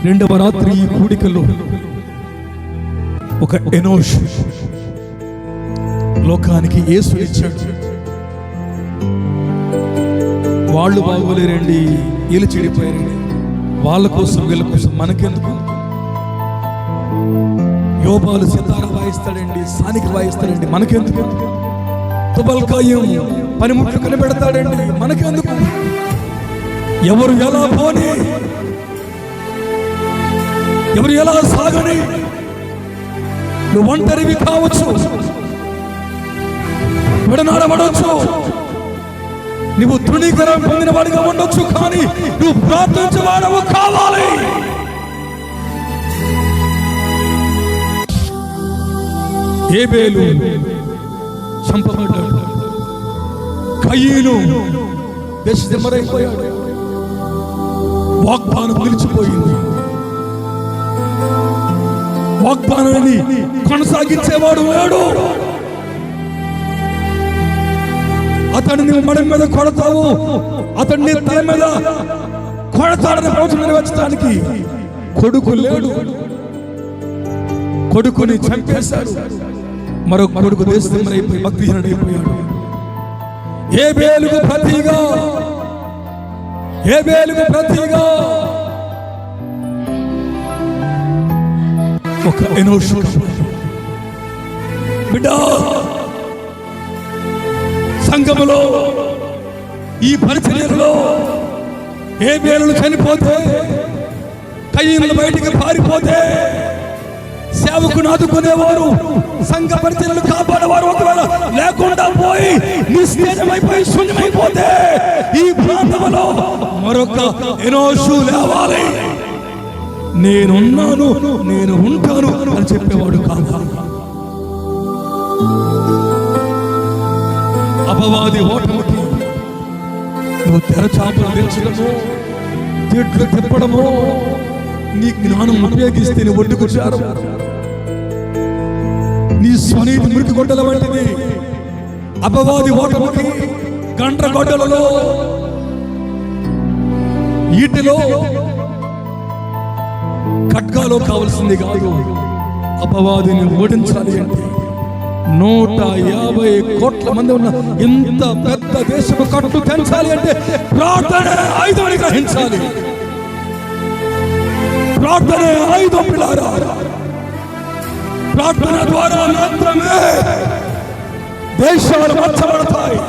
రెండవ రాత్రి ఈ కూడికలో ఒక ఎనోష్ లోకానికి యేసు ఇచ్చాడు. వాళ్ళు బాగోలేరండి, వీళ్ళు చెడిపోయారండి, వాళ్ళ కోసం వీళ్ళ కోసం మనకెందుకు? యోబాలు సితార వాయిస్తాడండి, సానికి వాయిస్తాడండి, మనకెందుకు? తుబల్కాయం పనిముట్లు కనిపెడతాడండి, మనకెందుకు? ఎవరు ఎలా పోని, ఎవరు ఎలా సాగని, నువ్వు ఒంటరివి కావచ్చు, విడనాడబడవచ్చు, నువ్వు తృణీకరణ పొందిన వాడిగా ఉండొచ్చు, కానీ నువ్వు ప్రార్థించేవాడవు కావాలి. హేబెలు చంపబడ్డాడు, కయీను దేశమరైపోయాడు, వాగ్దానం నిలిచిపోయింది. వాగ్దానాన్ని కొనసాగించేవాడు లేడు. అతన్ని మడి మీద కొడతావు, అతన్ని తల మీద కొడతాడని ప్రవచనం నెరవేర్చడానికి కొడుకు లేడు. కొడుకుని చంపేశాడు. మరొక కొడుకు దేశమరైపోయి భక్తిహీనుడైపోయాడు. హేబెలుకు ప్రతిగా, హేబెలుకు ప్రతిగా ఒక ఎనోష్ బిడ్డ. సంఘములో ఈ పరిచర్యలో హేబెలు చనిపోతే, కయీనులు బయటికి పారిపోతే, సేవకుని ఆదుకునేవారు, సంఘ పరిచర్యలు కాపాడేవారు ఒకవేళ లేకుండా పోయి నిస్తేజమైపోయి శూన్యమైపోతే, ఈ ప్రాంతంలో మరొక ఎనోషు లేవాలి. నేనున్నాను, నేను ఉంటాను అని చెప్పేవాడు కావాలి. అపవాది ఓటమికి నువ్వు తెరచాపలు తెచ్చడము, తిట్లు తిప్పడము, నీ జ్ఞానం ఉపయోగిస్తే నీ ఒడ్డుకు చేరు. నీ స్వనీతి మురికి గొడ్డల వంటిది. అపవాది ఓటమికి గండ్ర గొడ్డలలో, ఈటిలో, ఖడ్గాలో కావలసింది కాదు. అపవాదిని ఓడించాలి అంటే 150 కోట్ల మంది ఉన్న ఇంత పెద్ద దేశపు కట్టు తెంచాలి అంటే ప్రార్థన ఆయుధాన్ని గ్రహించాలి. ప్రార్థన ఆయుధం పిల్లారా. ప్రార్థన ద్వారా మాత్రమే దేశాలు మార్చబడతాయి,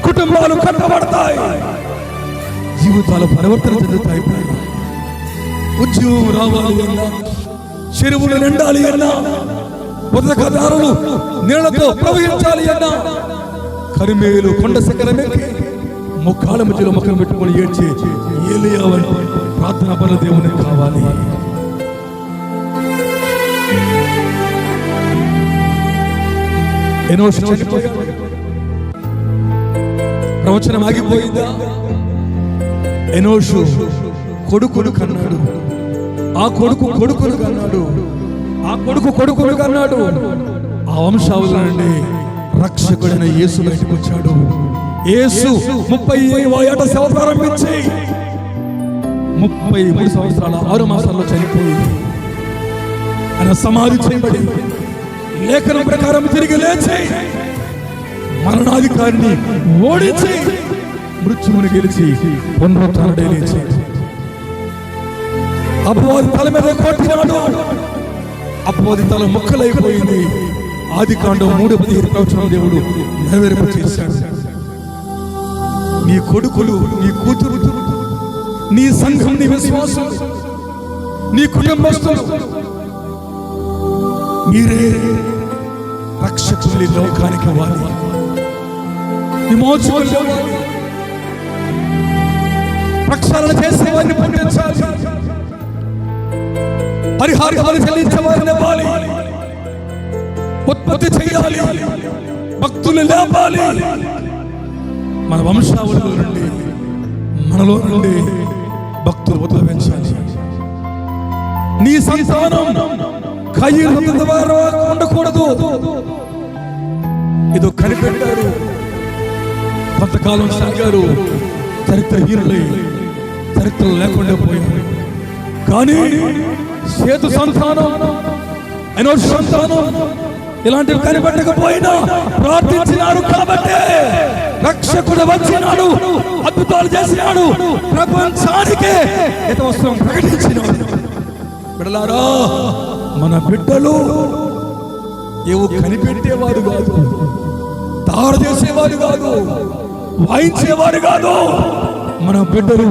కుటుంబాలు కట్టబడతాయి, జీవితాలు పరివర్తన చెందుతాయి. ఉద్యోగం రావాలి అన్నా, చెరువులు నిండాలి అన్నా, ఉదకదారులు నీళ్లతో ప్రవహించాలి అన్నా, కరిమేలు కొండ శిఖరమెక్కి ముఖాల మధ్యలో ముఖం పెట్టుకొని ఏడ్చి ఏలియా వంటి ప్రార్థన పనుల దేవుని కావాలి. ఎనోషు చనిపోయాడు. ప్రవచనం ఆగిపోయిందా? ఎనోషు కొడుకును కన్నాడు, ఆ కొడుకు కొడుకును కన్నాడు, ఆ కొడుకు కొడుకును కన్నాడు. ఆ వంశావళి నుండి రక్షకుడైన యేసు బయటకు వచ్చాడు. యేసు 30 సేవ ప్రారంభించి 33 సంవత్సరాల 6 మాసాల్లో చనిపోయి ఆయన సమాధి చేయబడి లేఖనం ప్రకారం తిరిగి లేచి మరణాధికారిని ఓడించి మృత్యువుని గెలిచి పునరుత్థానుడై లేచి అపవాది తల మీద కొట్టినాడు. అపవాది తల ముక్కలైపోయింది. ఆదికాండం 3:15 ప్రవచనం దేవుడు నెరవేర్పచేశాడు. నీ కొడుకులు, నీ కూతురు, నీ సంఘం, నీ విశ్వాసం, నీ కుటుంబస్తులు, మీరే రక్షకులు లోకానికి వాలి, విమోచకులు, ప్రక్షాళన చేసేవారిని పుట్టించాలి, పరిహారాలు చెల్లించేవారిని ఇవ్వాలి, ఉత్పత్తి చేయాలి, భక్తులు లేపాలి. మన వంశావళిలో నుండి, మనలో నుండి భక్తులు ఉద్భవించాలి. నీ సంతానం కయీను ద్వారా ఉండకూడదు. ఇదో కనిపెట్టారు, కొంతకాలం సాగారు, చరిత్రహీనులై చరిత్ర లేకుండా పోయారు. కానీ సేతు సంతానం, ఎనోషు సంతానం ఇలాంటివి కనిపెట్టకపోయినా ప్రార్థించినారు కాబట్టి రక్షకుడు వచ్చినాడు, అద్భుతాలు చేసినాడు, ప్రపంచానికే హితవస్త్రం ప్రకటించినాడు. బిడ్డలారా, మన బిడ్డలు ఏవో కనిపెట్టేవారు కాదు, తయారు చేసేవారు కాదు, వాయించేవారు కాదు. మన బిడ్డలు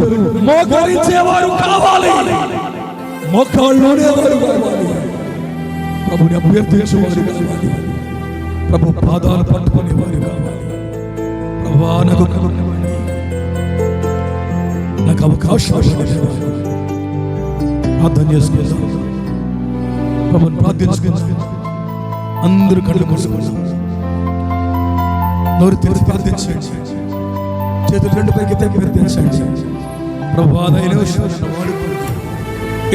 మోకరించేవారు కావాలి, మోకాళ్ళలోనేవారు కావాలి, ప్రభుని అభ్యర్థించేవారు కావాలి, ప్రభు పాదాలు పట్టుకునేవారు కావాలి. ప్రభా, నాకు అవకాశం ప్రార్థన చేసుకుందాం, ప్రభుని ప్రార్థించుకుందాం. అందరూ కళ్ళు మూసుకుందాం, నోరు తెరిచి ప్రార్థించండి, చేతులు రెండు పైకి ప్రార్థించండి. ప్రభా, ఎన్నో శోధనను వాడుకోండి,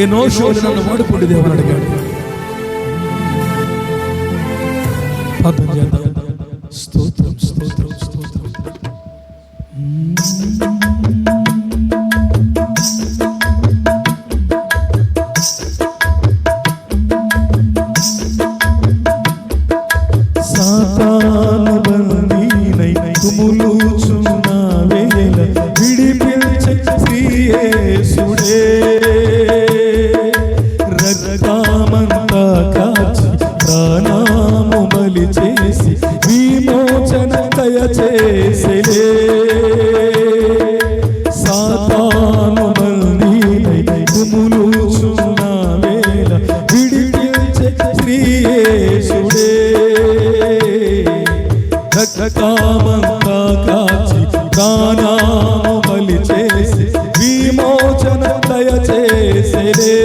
ఎన్నో శోధనను వాడుకోండి దేవుని అడిగాడు. ప్రార్థన చేద్దాం. స్తోత్రం, స్తోత్రం, స్తోత్రం. సాతాను బందీనై కుములుచున్న వేళ విడిపించే శ్రీ యేసుడే, రక్తమంతా కాచి ప్రాణము బలి చేసి విమోచన దయచేసెలే. సాతాను బందీనై కుములుచున్న వేళ విడిపించే శ్రీ యేసుడే, రక్తమంతా కాచి ప్రాణము బలి చేసి విమోచన దయచేసెలే.